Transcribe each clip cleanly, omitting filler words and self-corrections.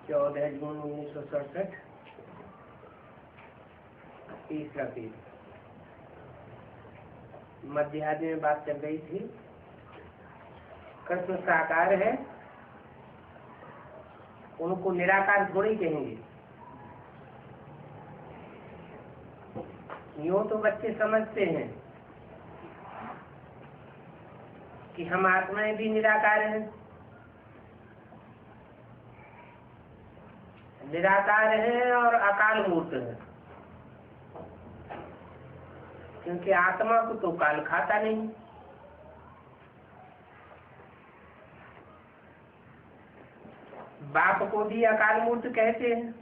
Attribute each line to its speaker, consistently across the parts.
Speaker 1: 14 जून 1967 तीसरा पेज। मध्यादि में बात चल रही थी, कृष्ण साकार है, उनको निराकार थोड़ी कहेंगे। यूं तो बच्चे समझते हैं कि हम आत्माएं भी निराकार हैं, निराकार हैं और अकाल मूर्त हैं, क्योंकि आत्मा को तो काल खाता नहीं। बाप को भी अकाल मूर्त कहते हैं,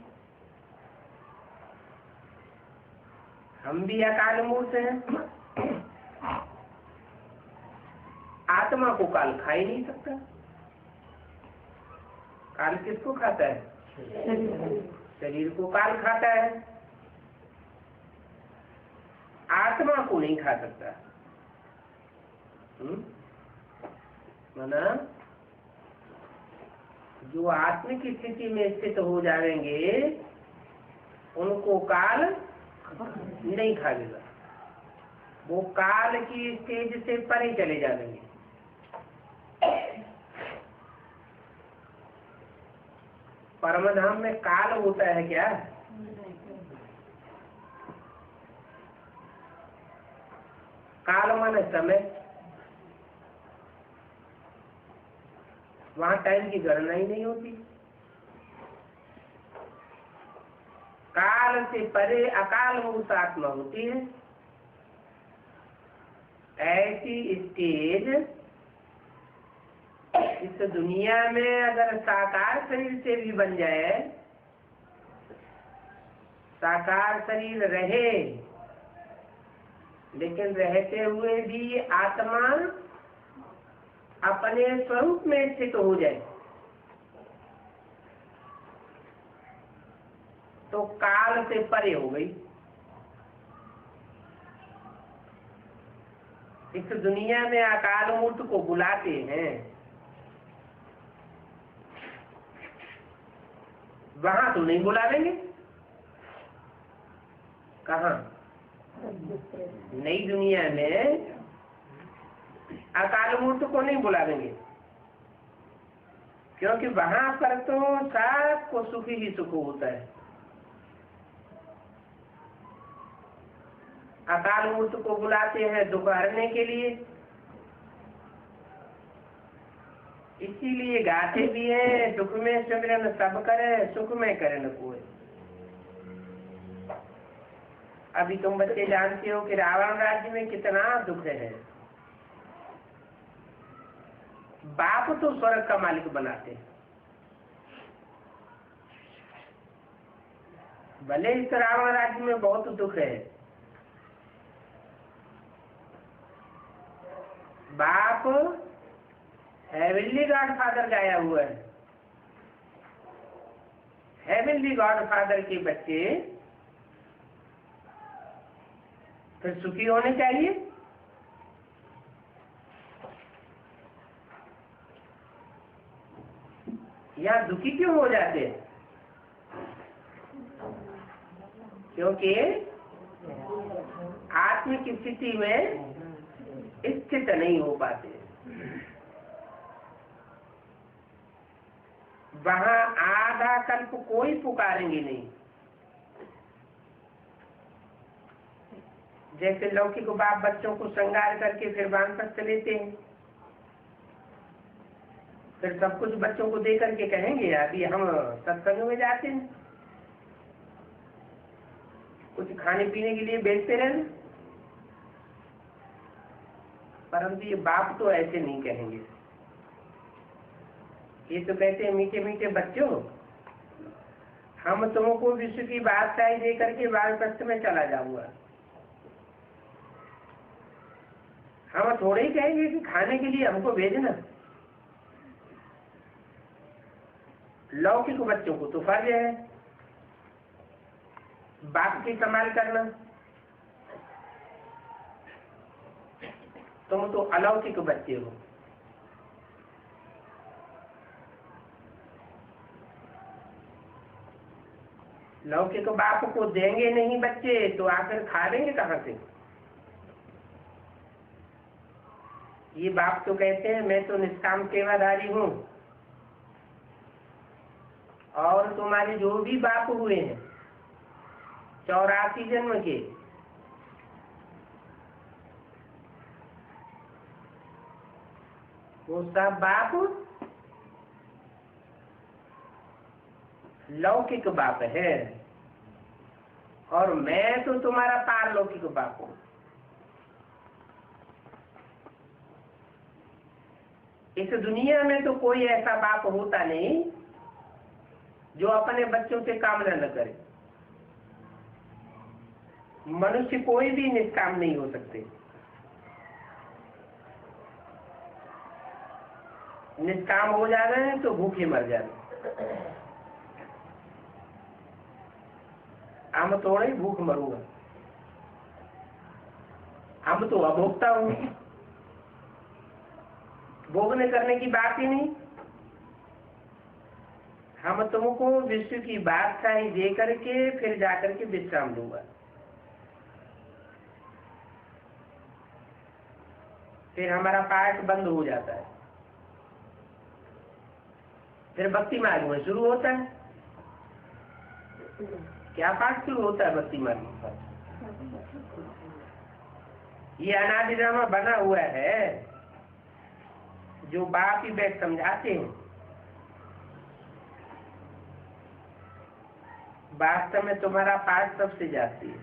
Speaker 1: हम भी अकाल मूर्त हैं। आत्मा को काल खा ही नहीं सकता। काल किसको खाता है? शरीर को काल खाता है, आत्मा को नहीं खा सकता। माना जो आत्मिक स्थिति में स्थित हो जाएंगे उनको काल नहीं खाएगा, वो काल की स्टेज से परे चले जाएंगे। परमधाम में काल होता है क्या? काल माने समय, वहां टाइम की गणना ही नहीं होती। काल से परे अकाल मूर्त आत्मा होती है। ऐसी स्टेज इस दुनिया में अगर साकार शरीर से भी बन जाए, साकार शरीर रहे लेकिन रहते हुए भी आत्मा अपने स्वरूप में स्थित हो जाए, तो काल से परे हो गई। इस दुनिया में अकाल मूर्त को बुलाते हैं, वहां तो नहीं बुलावेंगे। कहाँ? नई दुनिया में अकाल मूर्त को नहीं बुलावेंगे, क्योंकि वहां पर तो सबको सुख ही सुख होता है। अकाल मूर्त को बुलाते हैं दुख हरने के लिए, इसीलिए गाते भी है, दुख में सिमरन सब करे, सुख में करे न कोई। अभी तुम बच्चे जानते हो कि रावण राज्य में कितना दुख है। बाप तो स्वर्ग का मालिक बनाते हैं, भले इस रावण राज्य में बहुत दुख है, बाप हेवनली गॉडफादर गाया हुआ है। हेवनली गॉडफादर के बच्चे फिर सुखी होने चाहिए। यहाँ दुखी क्यों हो जाते हैं? क्योंकि आत्मिक स्थिति में स्थित नहीं हो पाते। वहां आधा कल्प कोई पुकारेंगे नहीं। जैसे लौकिक बाप बच्चों को श्रृंगार करके फिर वानप्रस्थ लेते हैं, फिर सब कुछ बच्चों को दे करके कहेंगे अभी हम सत्संग में जाते हैं, कुछ खाने पीने के लिए बेचते रहना। परंतु ये बाप तो ऐसे नहीं कहेंगे। ये तो कहते हैं मीठे मीठे बच्चों, हम तुमको विश्व की बादशाही दे करके वानप्रस्थ में चला जाऊंगा। हम थोड़े ही कहेंगे कि खाने के लिए हमको भेजना। लौकिक बच्चों को तो फर्ज है बाप की संभाल करना, तुम तो अलौकिक बच्चे हो। लौकिक बाप को देंगे नहीं बच्चे तो आखिर खा लेंगे कहाँ से? ये बाप तो कहते हैं मैं तो निष्काम सेवाधारी हूँ, और तुम्हारे जो भी बाप हुए हैं 84 जन्म के, वो सब बाप लौकिक बाप है, और मैं तो तुम्हारा पारलौकिक बाप हूँ। इस दुनिया में तो कोई ऐसा बाप होता नहीं जो अपने बच्चों से कामना न करे। मनुष्य कोई भी निष्काम नहीं हो सकते। निष्काम हो जा रहे हैं तो भूखे मर जा रहे। हम थोड़े ही भूख मरूंगा, हम तो अभोक्ता हूं, भोगने करने की बात ही नहीं। हम तुमको विश्व की बादशाही दे करके फिर जाकर के विश्राम दूंगा। फिर हमारा पाठ बंद हो जाता है, फिर भक्ति मार्ग में शुरू होता है। क्या पाठ शुरू होता है भक्ति मार्ग में? ये अनादि ड्रामा बना हुआ है, जो बाप ही बैठ समझाते हैं। वास्तव में तुम्हारा पाठ सबसे जाती है।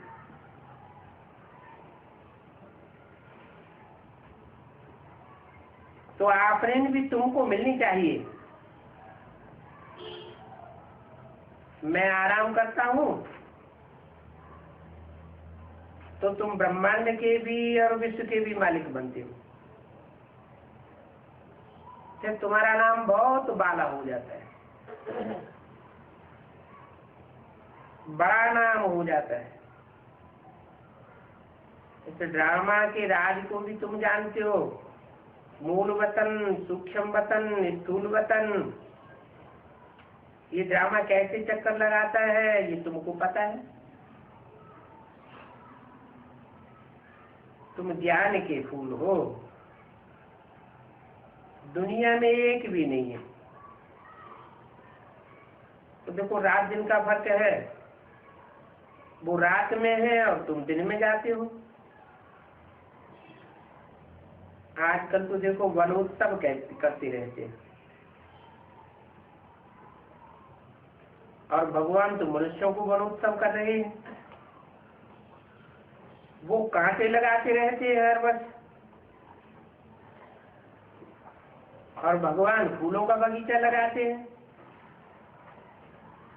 Speaker 1: तो आफरीन भी तुमको मिलनी चाहिए। मैं आराम करता हूँ तो तुम ब्रह्मांड के भी और विश्व के भी मालिक बनते हो। फिर तुम्हारा नाम बहुत बाला हो जाता है, बड़ा नाम हो जाता है। इस ड्रामा के राज को भी तुम जानते हो। मूल वतन, सूक्ष्म वतन, स्थूल वतन, ये ड्रामा कैसे चक्कर लगाता है ये तुमको पता है। तुम ज्ञान के फूल हो, दुनिया में एक भी नहीं है। तो देखो रात दिन का फर्क है, वो रात में है और तुम दिन में जाते हो। आजकल तो देखो वनोत्सव करते रहते हैं, और भगवान तो मनुष्यों को वनोत्सव कर रहे हैं। वो कांटे लगाते रहते हैं हर वर्ष, और भगवान फूलों का बगीचा लगाते हैं।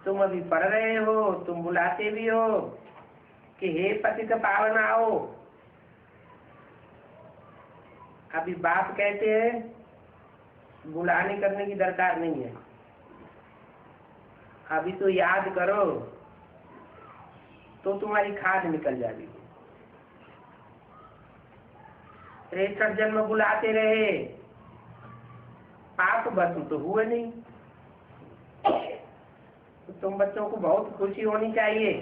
Speaker 1: तुम अभी पढ़ रहे हो, तुम बुलाते भी हो कि हे पतित पावन आओ। अभी बाप कहते हैं बुलाने करने की दरकार नहीं है, अभी तो याद करो तो तुम्हारी खाद निकल जाएगी। 63 जन्म बुलाते रहे, पाप भस्म तो हुए नहीं। तो तुम बच्चों को बहुत खुशी होनी चाहिए,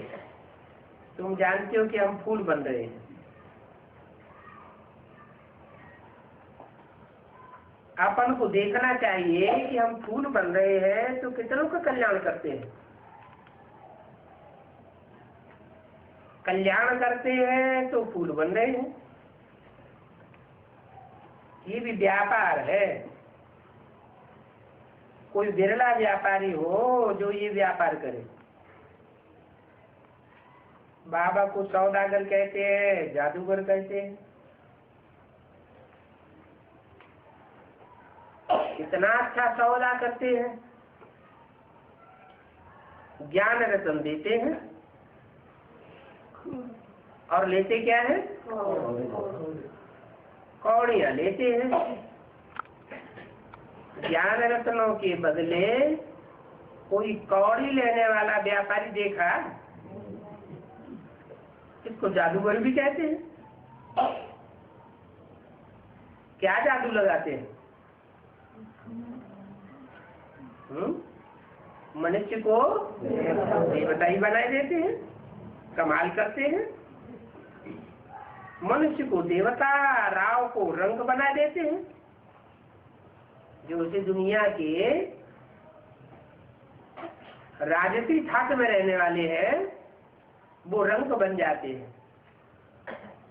Speaker 1: तुम जानते हो कि हम फूल बन रहे हैं। अपन को देखना चाहिए कि हम फूल बन रहे हैं तो कितनों का कल्याण करते हैं। कल्याण करते हैं तो फूल बन रहे हैं। ये भी व्यापार है। कोई बिरला व्यापारी हो जो ये व्यापार करे। बाबा को सौदागर कहते हैं, जादूगर कहते हैं। कितना अच्छा सौदा करते हैं। ज्ञान रतन देते हैं और लेते क्या है? कौड़ियां लेते हैं। ज्ञान रत्नों के बदले कोई कौड़ी लेने वाला व्यापारी देखा? इसको जादूगर भी कहते हैं। क्या जादू लगाते हैं? मनुष्य को देवता ही बनाए देते हैं, कमाल करते हैं। मनुष्य को देवता, राव को रंग बना देते हैं। जो इस दुनिया के राजसी ठाट में रहने वाले हैं वो रंग बन जाते हैं,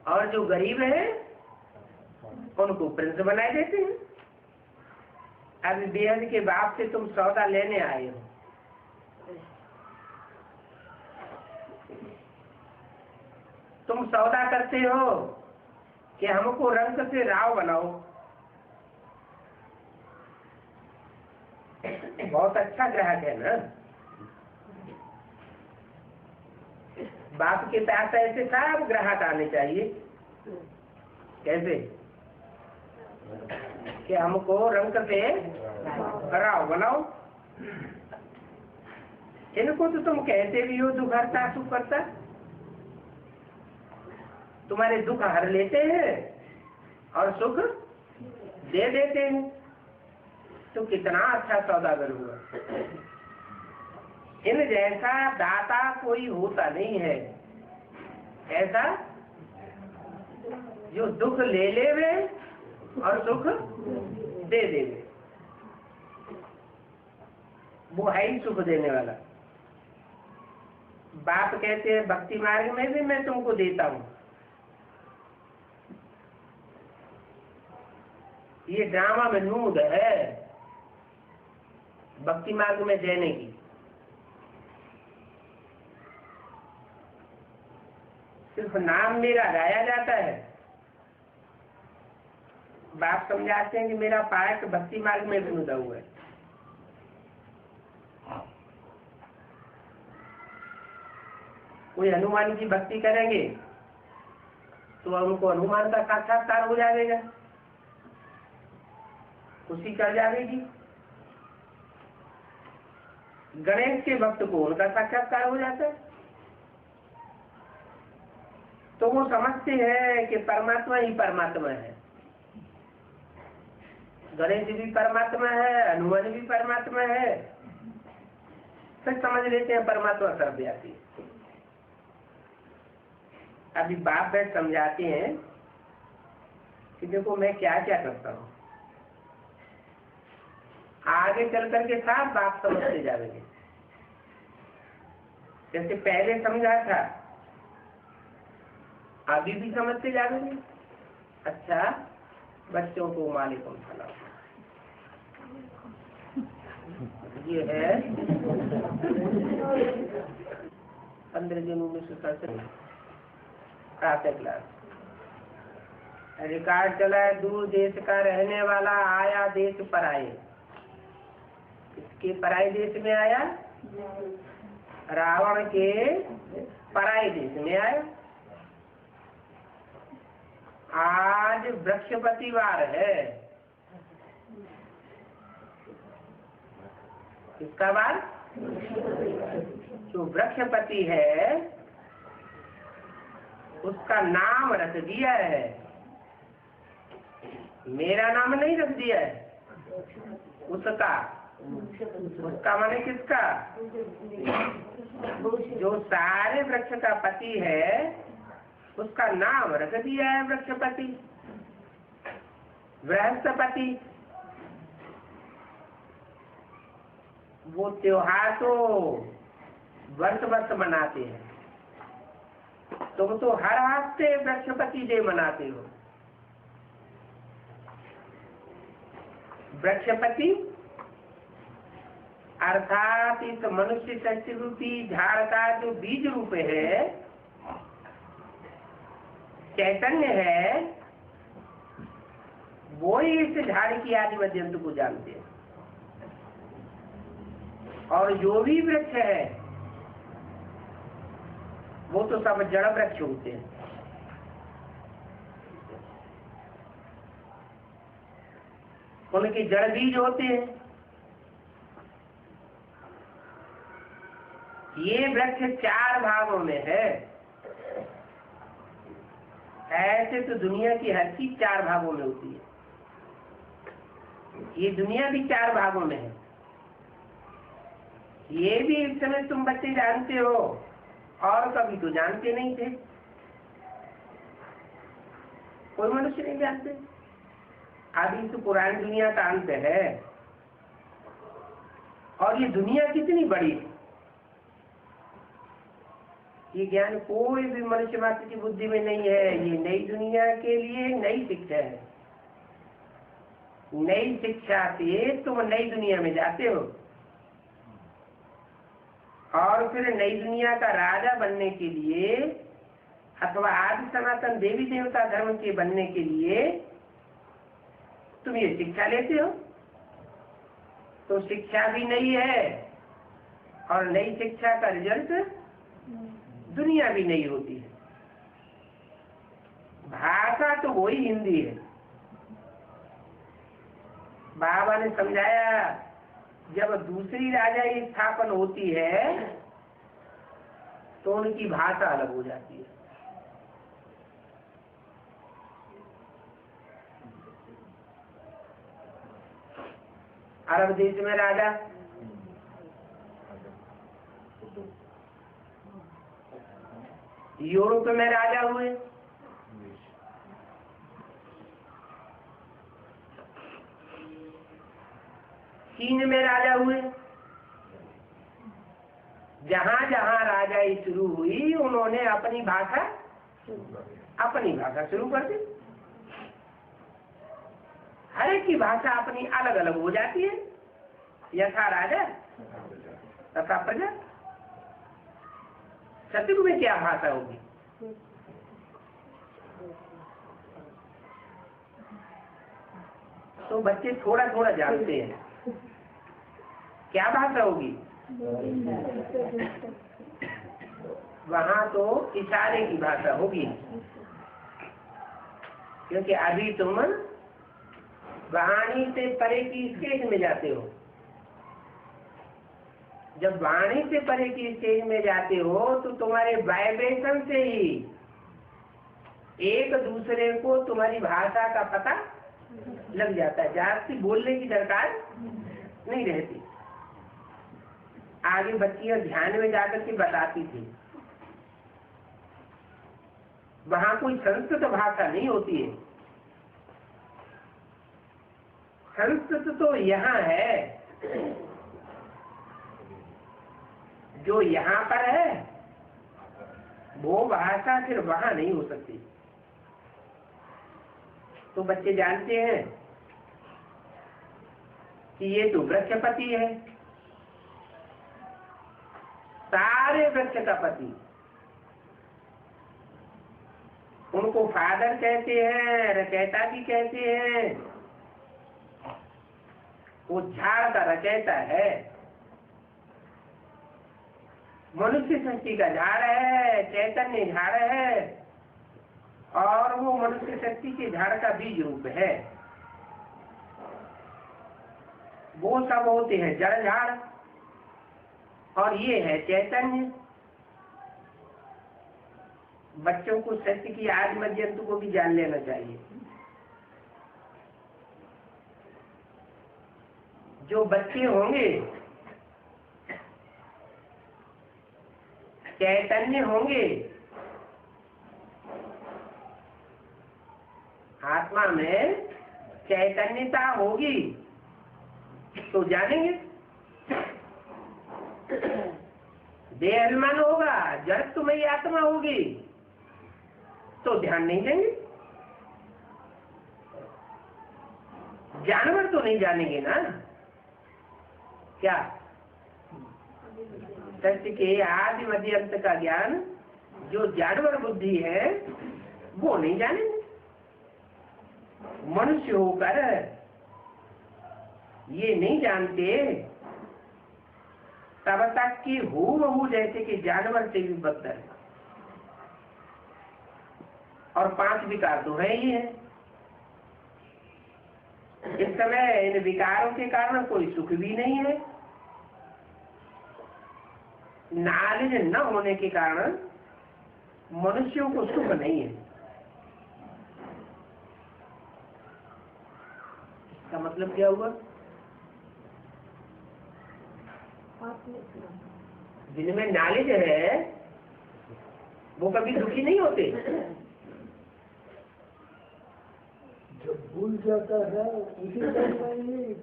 Speaker 1: और जो गरीब है उनको प्रिंस बनाए देते हैं। अब बेहद के बाप से तुम सौदा लेने आए हो, तुम सौदा करते हो कि हमको रंग से राव बनाओ। बहुत अच्छा ग्राहक है ना। बाप के पास ऐसे सब ग्राहक आने चाहिए। कैसे कि हमको रंग से राव बनाओ। इनको तो तुम कहते भी हो दुख हरता सुख करता, तुम्हारे दुख हर लेते हैं और सुख दे देते हैं। तो कितना अच्छा सौदागर हुआ। इन जैसा दाता कोई होता नहीं है, ऐसा जो दुख ले लेवे और सुख दे देवे। वो है ही सुख देने वाला। बाप कहते हैं भक्ति मार्ग में भी मैं तुमको देता हूँ। ये ड्रामा में नूद है भक्ति मार्ग में देने की। सिर्फ नाम मेरा गाया जाता है। बाप समझाते हैं कि मेरा पाठ भक्ति मार्ग में भी मुदा हुआ है। कोई हनुमान की भक्ति करेंगे तो उनको हनुमान का साक्षात्कार हो जाएगा, खुशी कर जाएगी। गणेश के भक्त को उनका साक्षात्कार हो जाता है। तो वो समझते हैं कि परमात्मा ही परमात्मा है। गणेश भी परमात्मा है, हनुमान भी परमात्मा है। फिर समझ लेते हैं परमात्मा सर्वव्यापी। अभी बाप बैठ समझाते हैं कि देखो मैं क्या क्या करता हूँ। आगे चल करके साफ बाप समझते जाएंगे। जैसे पहले समझा था अभी भी समझते जाएंगे। अच्छा, बच्चों को मालिकुम सलाम। ये है 15 जून 1967 प्रातः क्लास। रिकॉर्ड चला है। दूर देश का रहने वाला आया देश पर आए। किसके पराये देश में आया? रावण के पराये देश में आया। आज वृक्षपतिवार है। किसका वार? जो वृक्षपति है उसका नाम रख दिया है। मेरा नाम नहीं रख दिया है, उसका माने किसका? जो सारे वृक्ष का पति है उसका नाम रख दिया है वृक्षपति, बृहस्पति। वो त्योहार तो वर्ष वर्ष मनाते हैं। तुम तो हर हफ्ते वृक्षपति डे मनाते हो। वृक्षपति अर्थात इस मनुष्य शक्ति रूपी झाड़ का जो बीज रूप है, चैतन्य है, वो ही इस झाड़ की आदि मध्यंत को जानते हैं। और जो भी वृक्ष है वो तो सब जड़ वृक्ष होते हैं। उनके जड़ बीज होते हैं। ये वृक्ष 4 भागों में है। ऐसे तो दुनिया की हर चीज 4 भागों में होती है। ये दुनिया भी 4 भागों में है। ये भी इस समय तुम बच्चे जानते हो, और कभी तो जानते नहीं थे, कोई मनुष्य नहीं जानते। अभी तो पुरानी दुनिया का अंत है, और ये दुनिया कितनी बड़ी है, ये ज्ञान कोई भी मनुष्य मात्र की बुद्धि में नहीं है। ये नई दुनिया के लिए नई शिक्षा है। नई शिक्षा से तुम नई दुनिया में जाते हो, और फिर नई दुनिया का राजा बनने के लिए अथवा आदि सनातन देवी देवता धर्म के बनने के लिए तुम ये शिक्षा लेते हो। तो शिक्षा भी नई है, और नई शिक्षा का रिजल्ट दुनिया भी नई होती है। भाषा तो वही हिंदी है। बाबा ने समझाया, जब दूसरी राजा की स्थापन होती है तो उनकी भाषा अलग हो जाती है। अरब देश में राजा, यूरोप में राजा हुए, चीन में राजा हुए। जहां जहां राजाई शुरू हुई उन्होंने अपनी भाषा शुरू कर दी। हर एक की भाषा अपनी अलग अलग हो जाती है, यथा राजा तथा प्रजा। सतयुग में क्या भाषा होगी? तो बच्चे थोड़ा थोड़ा जानते हैं क्या भाषा होगी। वहां तो इशारे की भाषा होगी, क्योंकि अभी तुम वाणी से परे की स्टेज में जाते हो। जब वाणी से परे की स्टेज में जाते हो तो तुम्हारे वाइब्रेशन से ही एक दूसरे को तुम्हारी भाषा का पता लग जाता है। जास्ती बोलने की दरकार नहीं रहती। आगे बच्चियां ध्यान में जाकर के बताती थी, वहां कोई संस्कृत भाषा नहीं होती है। संस्कृत तो यहाँ है, जो यहाँ पर है वो भाषा फिर वहां नहीं हो सकती। तो बच्चे जानते हैं कि ये तो वृक्ष पति है, सारे वृक्ष का पति। उनको फादर कहते हैं, रचयिता भी कहते हैं। वो झाड़ का रचयिता है, मनुष्य शक्ति का झाड़ है, चैतन्य झाड़ है, और वो मनुष्य शक्ति के झाड़ का बीज रूप है। वो सब होते हैं जड़ झाड़, और ये है चैतन्य। बच्चों को सत्य की आदि मध्य अंत को भी जान लेना चाहिए। जो बच्चे होंगे चैतन्य होंगे, आत्मा में चैतन्यता होगी तो जानेंगे। देह अभिमान होगा, जड़त्वमयी आत्मा होगी तो ध्यान नहीं देंगे। जानवर तो नहीं जानेंगे ना। क्या सत्य के आदि मध्य अंत का ज्ञान जो जानवर बुद्धि है वो नहीं जानेंगे। मनुष्य होकर ये नहीं जानते, तब तक कि हूबहू जैसे कि जानवर से भी बदतर है। और 5 विकार तो है ही है। इस समय इन विकारों के कारण कोई सुख भी नहीं है। नॉलेज न होने के कारण मनुष्यों को सुख नहीं है। इसका मतलब क्या हुआ? जिनमें नॉलेज है वो कभी दुखी नहीं होते।
Speaker 2: जब भूल जाता है उसी टाइम में ही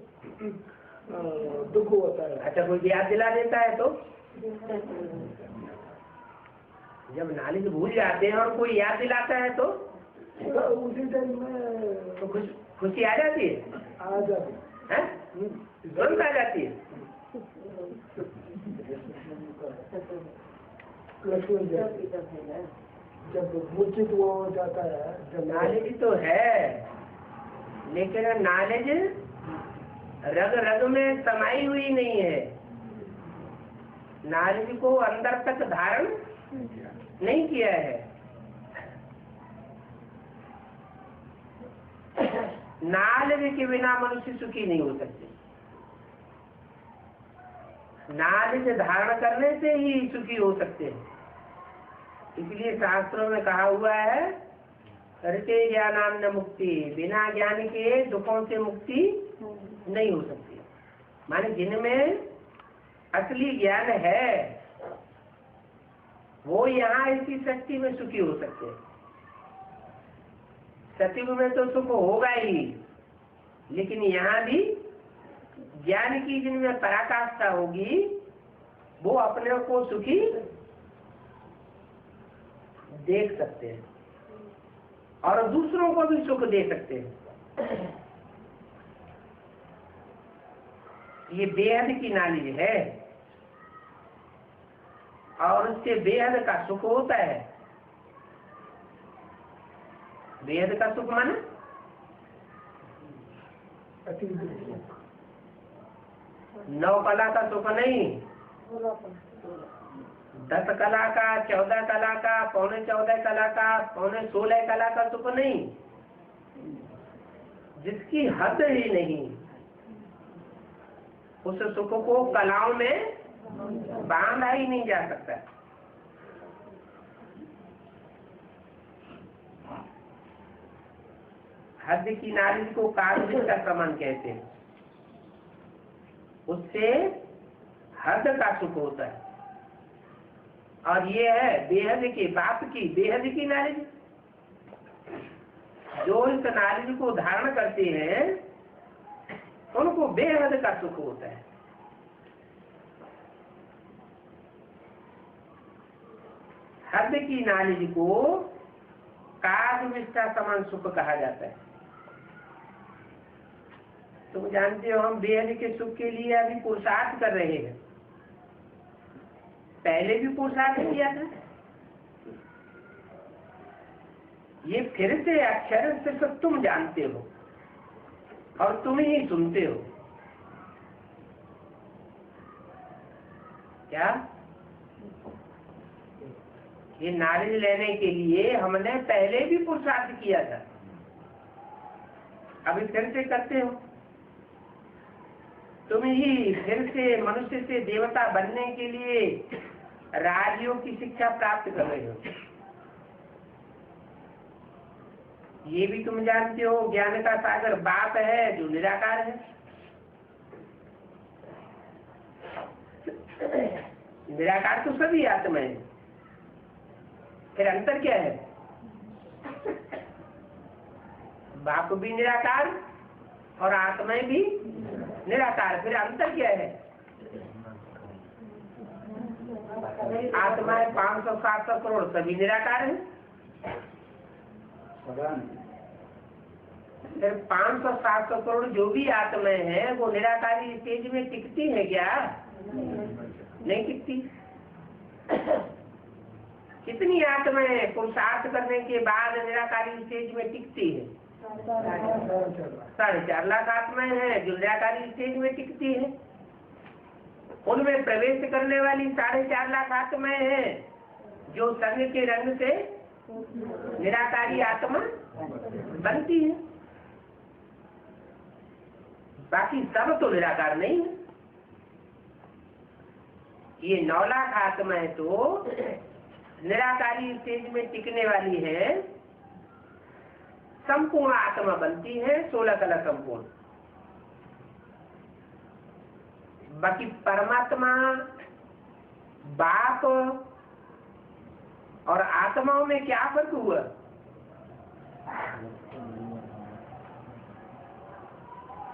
Speaker 2: दुख होता है।
Speaker 1: अच्छा, कोई याद दिला देता है तो? जब नॉलेज भूल जाते हैं और कोई याद दिलाता है तो
Speaker 2: उसी टाइम में
Speaker 1: तो खुशी आ जाती है।
Speaker 2: आ जाती
Speaker 1: है, तुरंत आ जाती है।
Speaker 2: जब मूर्छित वो हो जाता है। जब
Speaker 1: नॉलेज तो है, लेकिन नॉलेज रग रग में समाई हुई नहीं है। नॉलेज को अंदर तक धारण नहीं किया है। नॉलेज के बिना मनुष्य सुखी नहीं हो सकते। नॉलेज धारण करने से ही सुखी हो सकते हैं। इसलिए शास्त्रों में कहा हुआ है, करते ज्ञानान न मुक्ति, बिना ज्ञान के दुखों से मुक्ति नहीं हो सकती। माने जिनमें असली ज्ञान है वो यहाँ इसी सृष्टि में सुखी हो सकते हैं। सतयुग में तो सुख होगा ही, लेकिन यहाँ भी ज्ञान की जिनमें पराकाष्ठा होगी वो अपने को सुखी देख सकते हैं और दूसरों को भी सुख दे सकते हैं। ये बेहद की नॉलेज है और उससे बेहद का सुख होता है। बेहद का सुख माना नौ कला का सुख नहीं, 10 कला का, 14 कला का, पौने 14 कला का, पौने 16 कला का सुख नहीं, जिसकी हद ही नहीं। उस सुख को कलाओं में बांधा ही नहीं जा सकता। हद की नॉलेज को कागज का समान कहते हैं। उससे हद का सुख होता है। और ये है बेहद की बात की, बेहद की नॉलेज। जो इस नॉलेज को धारण करते हैं उनको बेहद का सुख होता है। हद की नॉलेज को काग का समान सुख कहा जाता है। तुम जानते हो हम बेहद के सुख के लिए अभी पुरुषार्थ कर रहे हैं। पहले भी पुरुषार्थ किया था। ये फिर से अक्षर सिर्फ तुम जानते हो और तुम ही सुनते हो। क्या ये नॉलेज लेने के लिए हमने पहले भी पुरुषार्थ किया था, अभी फिर से करते हो। तुम ही फिर से मनुष्य से देवता बनने के लिए राजयोग की शिक्षा प्राप्त कर रहे हो। ये भी तुम जानते हो ज्ञान का सागर बाप है जो निराकार है। निराकार तो सभी आत्मा है, फिर अंतर क्या है? बाप भी निराकार और आत्माएं भी निराकार, फिर अंतर क्या है? आत्माएं 500-700 करोड़ सभी निराकार है। फिर 500-700 करोड़ जो भी आत्माएं हैं वो निराकारी स्टेज में टिकती है क्या? नहीं टिकती। कितनी आत्माएं पुरुषार्थ करने के बाद निराकारी स्टेज में टिकती है? 4.5 लाख आत्माएं हैं जो निराकारी स्टेज में टिकती है। उनमें प्रवेश करने वाली 4.5 लाख आत्माएं हैं जो संग के रंग से निराकारी आत्मा बनती है। बाकी सब तो निराकार नहीं है। ये 9 लाख आत्माएं तो निराकारी स्टेज में टिकने वाली है, संपूर्ण आत्मा बनती है, 16 कला संपूर्ण। बाकी परमात्मा, बाप और आत्माओं में क्या फर्क हुआ?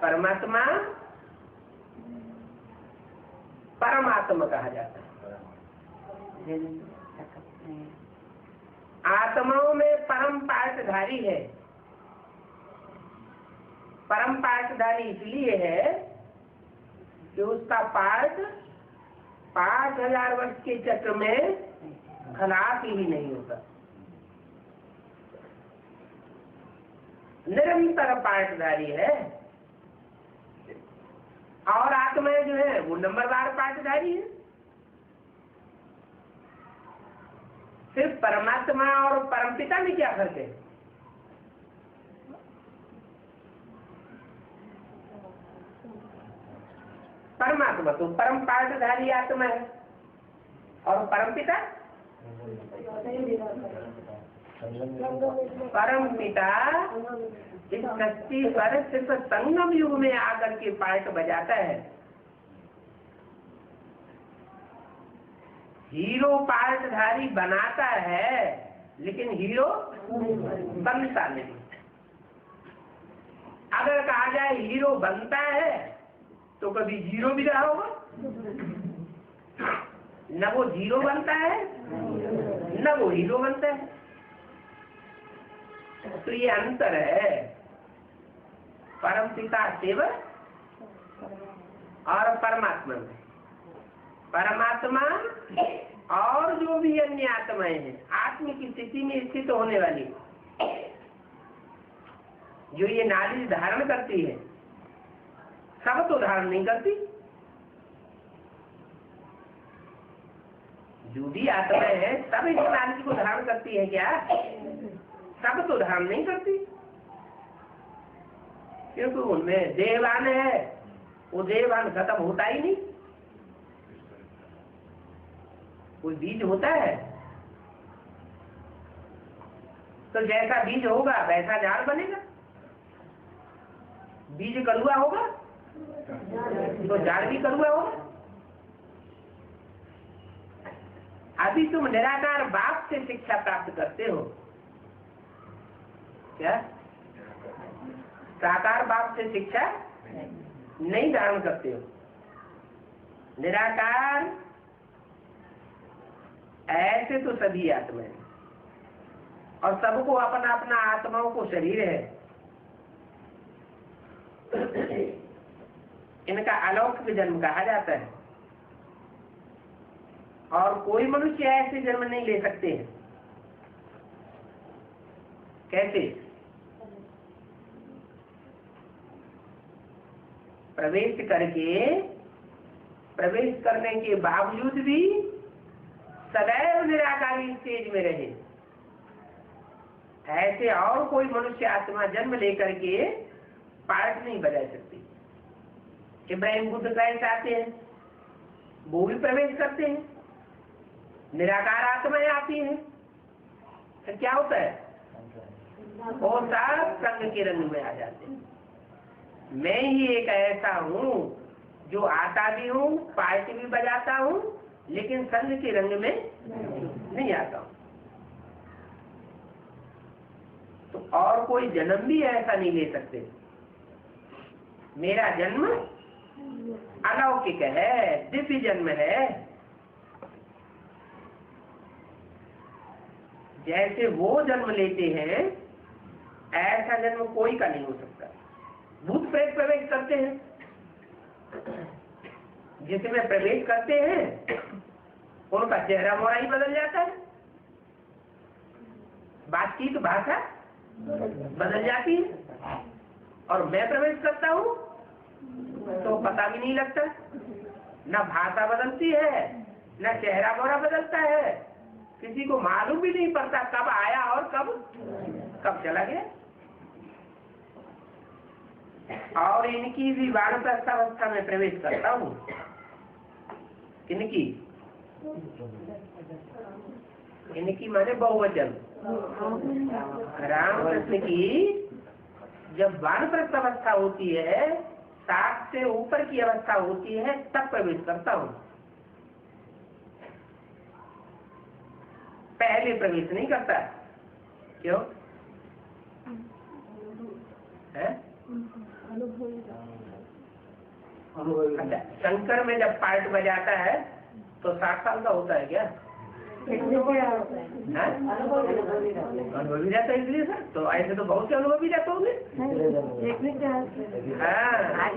Speaker 1: परमात्मा परमात्मा कहा जाता है। आत्माओं में परम पाठधारी है। परम पाठधारी इसलिए है कि उसका पाठ 5000 वर्ष के चक्र में खलास ही नहीं होता। निरंतर पाठधारी है। और आत्माएं जो है वो नंबरवार पाठधारी है। सिर्फ परमात्मा और परमपिता में क्या फर्क है? परमात्मा तो परम पाठधारी आत्मा है और परमपिता परमपिता इस सृष्टि पर सिर्फ संगम युग में आकर के पाठ बजाता है। हीरो पाठधारी बनाता है लेकिन हीरो बनता नहीं। अगर कहा जाए हीरो बनता है तो कभी जीरो भी रहा होगा, न वो जीरो बनता है न वो हीरो बनता है। तो ये अंतर है परमपिता सेवक और परमात्मा में। परमात्मा और जो भी अन्य आत्माएं हैं आत्म की स्थिति में स्थित होने वाली, जो ये नाड़ी धारण करती है, सब तो धारण नहीं करती। जो भी आत्माएं हैं सब इस नाड़ी को धारण करती है क्या? सब तो धारण नहीं करती, क्योंकि उनमें देहवान है। वो देहवान खत्म होता ही नहीं। कोई बीज होता है तो जैसा बीज होगा वैसा झाड़ बनेगा। बीज कड़ुआ होगा तो झाड़ भी कड़ुआ होगा। अभी तुम निराकार बाप से शिक्षा प्राप्त करते हो क्या? साकार बाप से शिक्षा नहीं धारण करते हो। निराकार ऐसे तो सभी आत्माएं और सबको अपना अपना आत्माओं को शरीर है। इनका अलौकिक जन्म कहा जाता है और कोई मनुष्य ऐसे जन्म नहीं ले सकते हैं। कैसे? प्रवेश करने के बावजूद भी सदैव निराकारी स्टेज में रहे। ऐसे और कोई मनुष्य आत्मा जन्म लेकर के पार्ट नहीं बजा सकती। इब्राहिम बुद्ध कैसे आते हैं, वो भी प्रवेश करते हैं। निराकार आत्माएं आती हैं तो क्या होता है? वो सब संग के रंग में आ जाते हैं। मैं ही एक ऐसा हूँ जो आता भी हूँ, पार्टी भी बजाता हूँ, लेकिन संग के रंग में नहीं आता हूँ। तो और कोई जन्म भी ऐसा नहीं ले सकते। मेरा जन्म अलौकिक है, दिव्य जन्म है। जैसे वो जन्म लेते हैं ऐसा जन्म कोई का नहीं हो सकता। भूत प्रेत प्रवेश करते हैं, जिसमें प्रवेश करते हैं उनका चेहरा मोहरा ही बदल जाता है, बातचीत भाषा बदल जाती है। और मैं प्रवेश करता हूँ तो पता भी नहीं लगता, न भाषा बदलती है न चेहरा मोहरा बदलता है। किसी को मालूम भी नहीं पड़ता कब आया और कब चला गया। और इनकी भी वानप्रस्थ अवस्था में प्रवेश करता हूँ। इनकी माने बहुवचन। रामकृष्ण की जब वानप्रस्थ अवस्था होती है, 7 से ऊपर की अवस्था होती है तब प्रवेश करता हूँ, पहले प्रवेश नहीं करता। क्यों है? अच्छा, शंकर में जब पार्ट बजाता है तो 60 साल का होता है क्या? अनुभवी रहता है इसलिए सर। तो ऐसे तो बहुत से अनुभवी रहते होंगे। हाँ,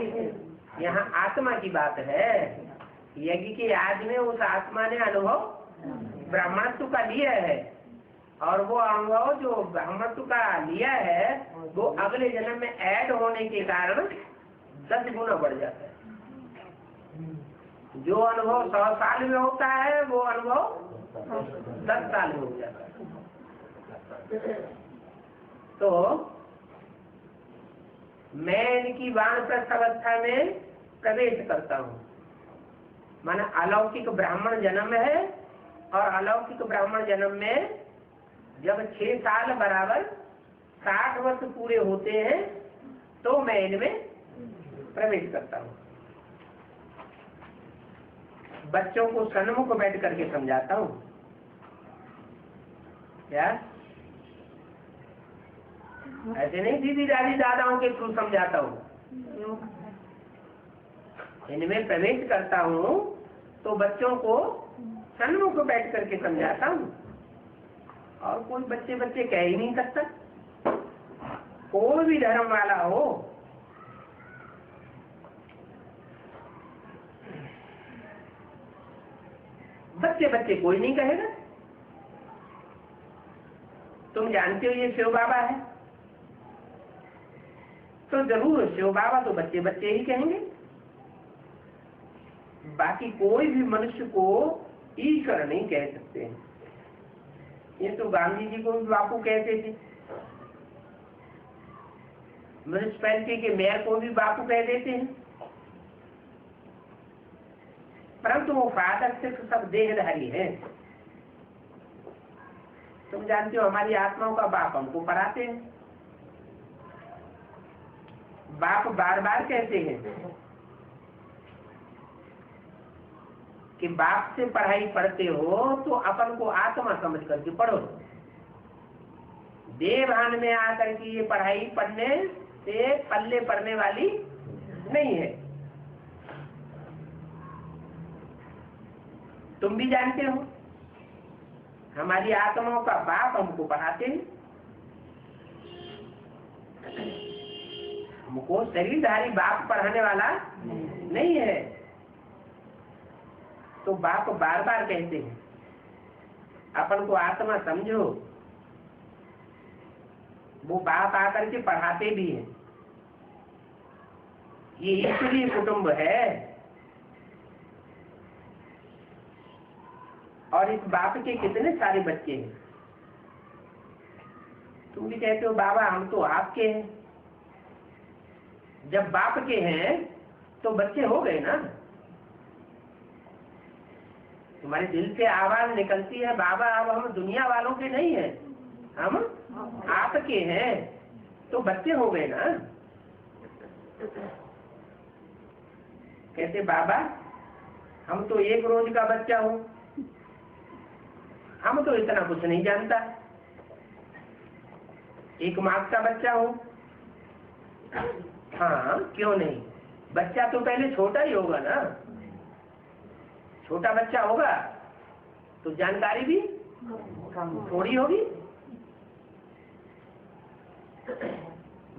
Speaker 1: यहाँ आत्मा की बात है। यज्ञ के याद में उस आत्मा ने अनुभव ब्राह्मणत्व का लिया है, और वो अनुभव जो ब्राह्मणत्व का लिया है वो अगले जन्म में ऐड होने के कारण 10 गुना बढ़ जाता है। जो अनुभव 100 साल में होता है वो अनुभव 10 साल में हो जाता है। तो मैं इनकी वानप्रस्थ अवस्था में प्रवेश करता हूँ, माना अलौकिक ब्राह्मण जन्म है, और अलौकिक ब्राह्मण जन्म में जब 6 साल बराबर 60 वर्ष पूरे होते हैं तो मैं इनमें प्रवेश करता हूँ। बच्चों को सन्मुख बैठ करके समझाता हूँ। क्या ऐसे नहीं दीदी दादी दादाओं के थ्रू समझाता हूँ, इनमें प्रवेश करता हूँ तो बच्चों को सन्मुख बैठ करके समझाता हूँ। और कोई बच्चे कह ही नहीं सकता, कोई भी धर्म वाला हो, बच्चे कोई नहीं कहेगा। तुम जानते हो ये शिव बाबा है, तो जरूर शिव बाबा तो बच्चे ही कहेंगे। बाकी कोई भी मनुष्य को ईश्वर नहीं कह सकते हैं। ये तो गांधी जी को भी बापू कहते थे, म्यूनिसिपैलिटी के मेयर को भी बापू कह देते हैं, परंतु वो फादर सिर्फ सब देहधारी है। तुम जानते हो हमारी आत्माओं का बाप हमको पढ़ाते हैं। बाप बार बार कहते हैं कि बाप से पढ़ाई पढ़ते हो तो अपन को आत्मा समझ करके पढ़ो। देवभान में आकर के ये पढ़ाई पढ़ने से पल्ले पड़ने वाली नहीं है। तुम भी जानते हो हमारी आत्माओं का बाप हमको पढ़ाते हैं। हमको शरीरधारी बाप पढ़ाने वाला नहीं है। तो बाप बार बार कहते हैं अपन को आत्मा समझो। वो बाप आकर के पढ़ाते भी हैं। ये ईश्वरीय कुटुंब है, और इस बाप के कितने सारे बच्चे हैं। तुम भी कहते हो बाबा हम तो आपके हैं। जब बाप के हैं तो बच्चे हो गए ना। तुम्हारे दिल से आवाज निकलती है बाबा अब हम दुनिया वालों के नहीं हैं, हम आपके हैं, तो बच्चे हो गए ना। कहते बाबा हम तो एक रोज का बच्चा हूं, हम तो इतना कुछ नहीं जानता, 1 मास का बच्चा हूं। हाँ क्यों नहीं, बच्चा तो पहले छोटा ही होगा ना। छोटा बच्चा होगा तो जानकारी भी थोड़ी होगी।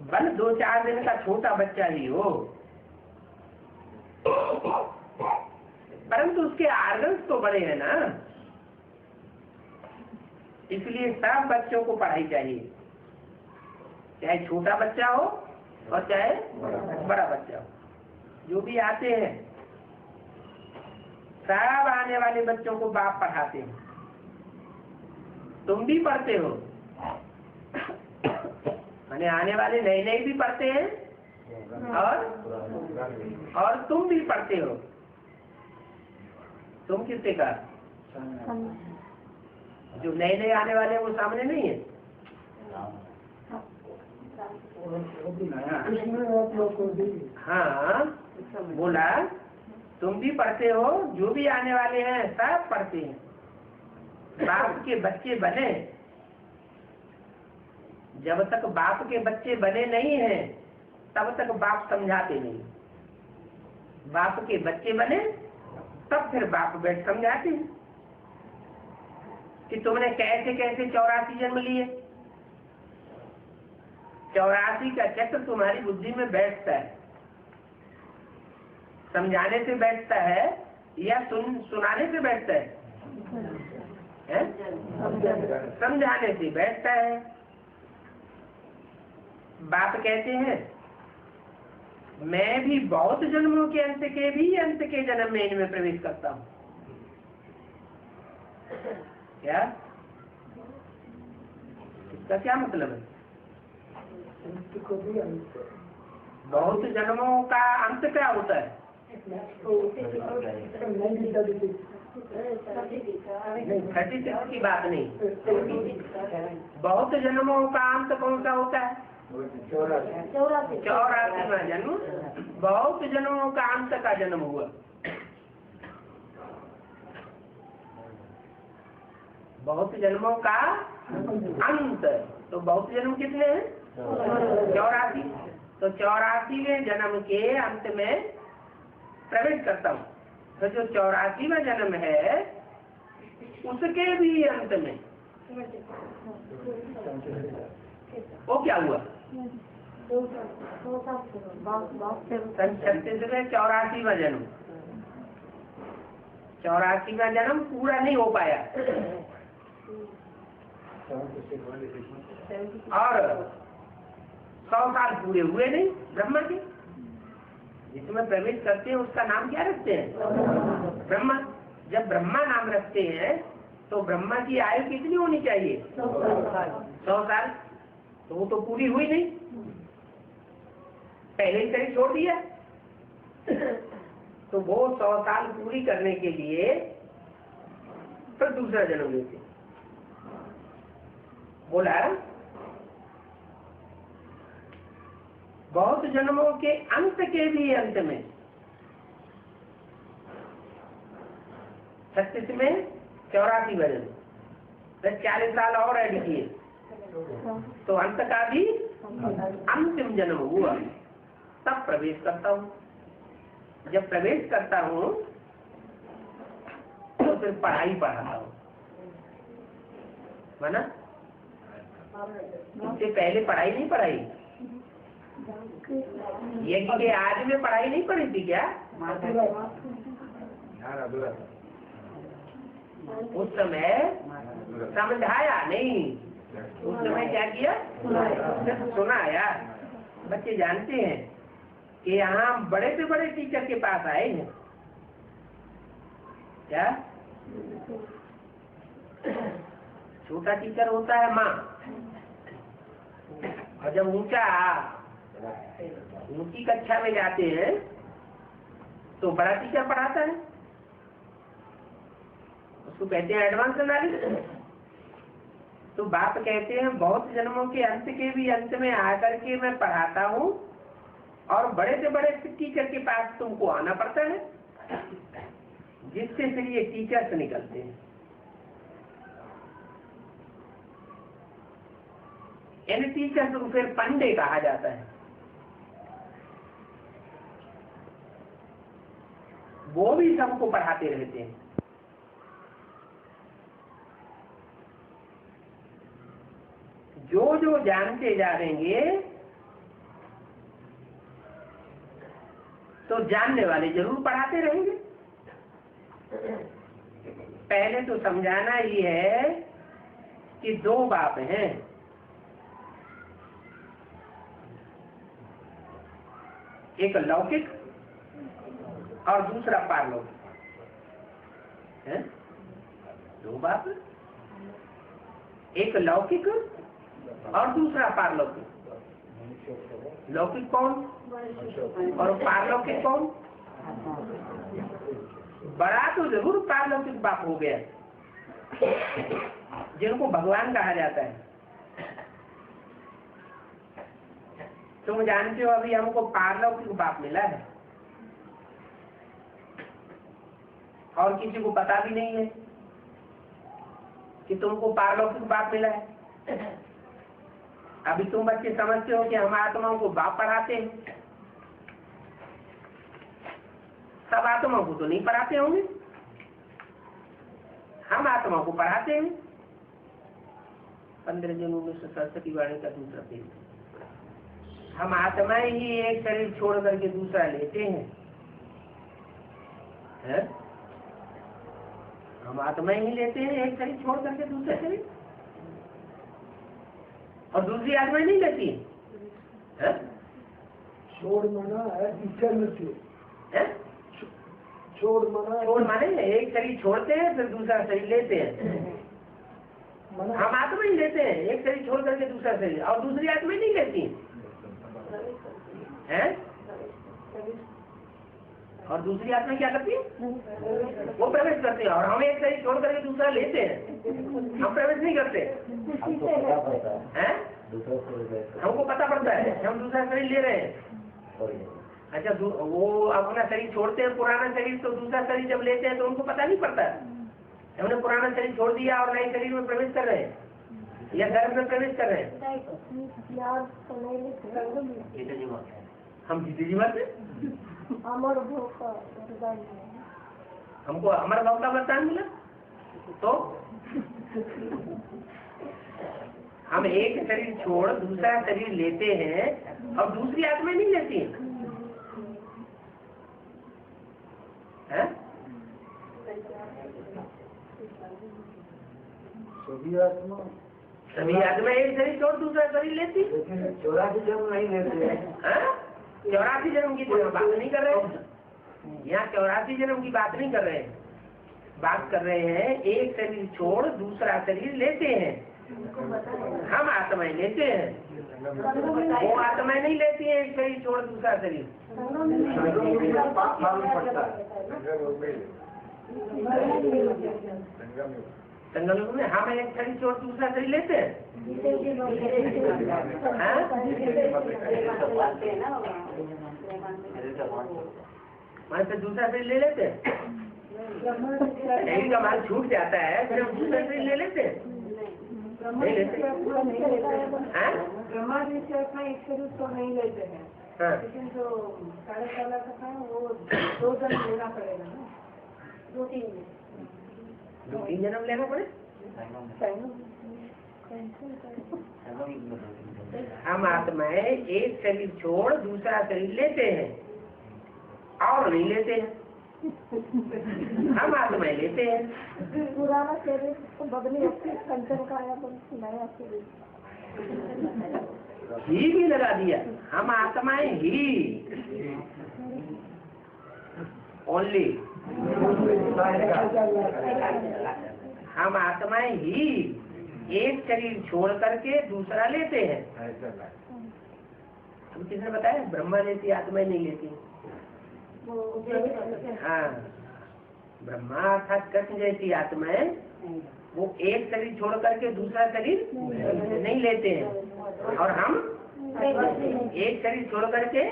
Speaker 1: बस 2-4 दिन का छोटा बच्चा ही हो, परंतु उसके आर्गन्स तो बड़े हैं ना। इसलिए सब बच्चों को पढ़ाई चाहिए, चाहे छोटा बच्चा हो और चाहे बड़ा बच्चा हो। जो भी आते हैं सब आने वाले बच्चों को बाप पढ़ाते हैं। तुम भी पढ़ते हो, माने आने वाले नए नए भी पढ़ते हैं और तुम भी पढ़ते हो। तुम किससे का? जो नए नए आने वाले हैं वो सामने नहीं है।
Speaker 2: इसमें आप लोग को भी
Speaker 1: हाँ, बोला तुम भी पढ़ते हो, जो भी आने वाले हैं सब पढ़ते हैं। बाप के बच्चे बने, जब तक बाप के बच्चे बने नहीं हैं तब तक बाप समझाते नहीं। बाप के बच्चे बने तब फिर बाप बैठ समझाते हैं कि तुमने कैसे कैसे 84 जन्म लिए। 84 का चक्र तुम्हारी बुद्धि में बैठता है, समझाने से बैठता है या सुनाने से बैठता है? समझाने से बैठता है। बाप कहते हैं मैं भी बहुत जन्मों के अंत के भी अंत के जन्म में इनमें प्रवेश करता हूँ। क्या इसका क्या मतलब है? बहुत जन्मों का अंत क्या होता है? नहीं, 36 की बात नहीं। बहुत जन्मों का अंत कौन सा होता है? 84वां जन्म। बहुत जन्मों का अंत का जन्म हुआ। बहुत जन्मों का अंत, तो बहुत जन्म कितने हैं? 84। तो 84वें जन्म के अंत में प्रवेश करता हूँ। तो जो 84वां जन्म है उसके भी अंत में वो क्या हुआ? 36वें 84वां जन्म। 84वां जन्म पूरा नहीं हो पाया और 100 साल पूरे हुए नहीं ब्रह्मा के। जिसमें प्रवेश करते हैं उसका नाम क्या रखते हैं? ब्रह्मा। जब ब्रह्मा नाम रखते हैं तो ब्रह्मा की आयु कितनी होनी चाहिए? 100 साल। तो वो तो पूरी हुई नहीं, पहले ही कहीं छोड़ दिया। तो वो 100 साल पूरी करने के लिए फिर दूसरा जन्म लेते। बोला बहुत जन्मों के अंत के भी अंत में 36 में 84वां जन्म, 40 साल और ऐड किए तो अंत का भी अंतिम जन्म हुआ। तब प्रवेश करता हूँ। जब प्रवेश करता हूँ तो फिर पढ़ाई पढ़ाता हूँ, माना इससे पहले पढ़ाई नहीं पढ़ाई। यज्ञ के आज में पढ़ाई नहीं पढ़ी थी क्या? उस समय समझाया नहीं, उस समय क्या किया? सिर्फ सुनाया। बच्चे जानते हैं कि यहाँ बड़े से बड़े टीचर के पास आए हैं क्या? छोटा टीचर होता है माँ, और जब ऊंची कक्षा में जाते हैं तो बड़ा टीचर पढ़ाता है, उसको कहते हैं एडवांस नॉलेज। तो बाप कहते हैं बहुत जन्मों के अंत के भी अंत में आकर के मैं पढ़ाता हूँ और बड़े से बड़े टीचर के पास तुमको आना पड़ता है, जिससे फिर ये टीचर्स निकलते हैं। इन टीचर्स को फिर पंडे कहा जाता है। वो भी सबको पढ़ाते रहते हैं। जो जो जानते जा रहेंगे तो जानने वाले जरूर पढ़ाते रहेंगे। पहले तो समझाना ही है कि दो बाप हैं, एक लौकिक और दूसरा पारलौकिक है। दो बाप, एक लौकिक और दूसरा पारलौकिक। लौकिक कौन और पारलौकिक कौन? बड़ा तो जरूर पारलौकिक बाप हो गया, जिनको भगवान कहा जाता है। तुम जानते हो अभी हमको पारलौकिक बाप मिला है और किसी को पता भी नहीं है कि तुमको पारलौकिक बाप मिला है। अभी तुम बच्चे समझते हो कि हम आत्माओं को बाप पढ़ाते हैं, सब आत्माओं को तो नहीं पढ़ाते होंगे, हम आत्माओं को पढ़ाते हैं। 15 जून 1967 की वाणी का दूसरा पेज। हम आत्माएं ही एक शरीर छोड़ करके दूसरा लेते हैं, है? हम आत्माएं ही लेते हैं एक शरीर छोड़ करके दूसरा शरीर, और दूसरी आत्माएं नहीं लेती है?
Speaker 2: छोड़ मना है छोड़
Speaker 1: माने एक शरीर छोड़ते हैं फिर दूसरा शरीर लेते हैं। हम आत्मा ही लेते हैं एक शरीर छोड़ करके दूसरा शरीर, और दूसरी आत्मा नहीं लेती है। और दूसरी आत्मा क्या करती है? वो प्रवेश करते हैं, और हम एक शरीर छोड़ करके दूसरा लेते हैं, हम प्रवेश नहीं करते हैं। हमको पता पड़ता है हम दूसरा शरीर ले रहे हैं। अच्छा, वो अपना शरीर छोड़ते हैं पुराना शरीर, तो दूसरा शरीर जब लेते हैं तो उनको पता नहीं पड़ता हमने पुराना शरीर छोड़ दिया और नए शरीर में प्रवेश कर रहे हैं या गर्भ में प्रवेश कर रहे हैं। हम जीते जी मरते, हमको अमर भाव का वरदान मिला, तो हम एक शरीर छोड़ दूसरा शरीर लेते हैं और दूसरी आत्मा नहीं लेती है। सभी आत्मा एक शरीर छोड़ दूसरा शरीर लेती,
Speaker 2: 84 जन्म नहीं लेते हैं।
Speaker 1: 84 जन्म की बात नहीं कर रहे, यहाँ 84 जन्म की बात नहीं कर रहे हैं, बात कर रहे हैं एक शरीर छोड़ दूसरा शरीर लेते हैं। हम आत्माएं लेते हैं, वो आत्माएं नहीं लेती है एक शरीर छोड़ दूसरा शरीर। संगम में हम एक शरीर छोड़ दूसरा शरीर लेते हैं। मान से दूसरा शरीर ले लेते हैं, शरीर का माल छूट जाता है फिर हम दूसरा शरीर ले लेते हैं, नहीं लेते।
Speaker 3: ब्रह्मा जी से अपना एक शरीर तो नहीं लेते हैं, लेकिन जो 3.5 साल का है वो 2 जन्म लेना पड़ेगा ना,
Speaker 1: 2-3 जन्म लेना पड़े। हम आत्माएं एक शरीर छोड़ दूसरा शरीर लेते हैं और नहीं लेते हैं, हम आत्माएं लेते हैं।
Speaker 3: पुराना शरीर तो बदली कंचन का आया तो नया शरीर
Speaker 1: ही भी लगा दिया। हम आत्माएं ही ओनली, हम आत्माएं ही एक शरीर छोड़ करके दूसरा लेते हैं। हम किसने बताया? ब्रह्मा जैसी आत्माएं नहीं लेती। हाँ, ब्रह्मा अर्थात कृष्ण जैसी आत्माएं वो एक शरीर छोड़ करके दूसरा शरीर नहीं लेते हैं, और हम एक शरीर छोड़ करके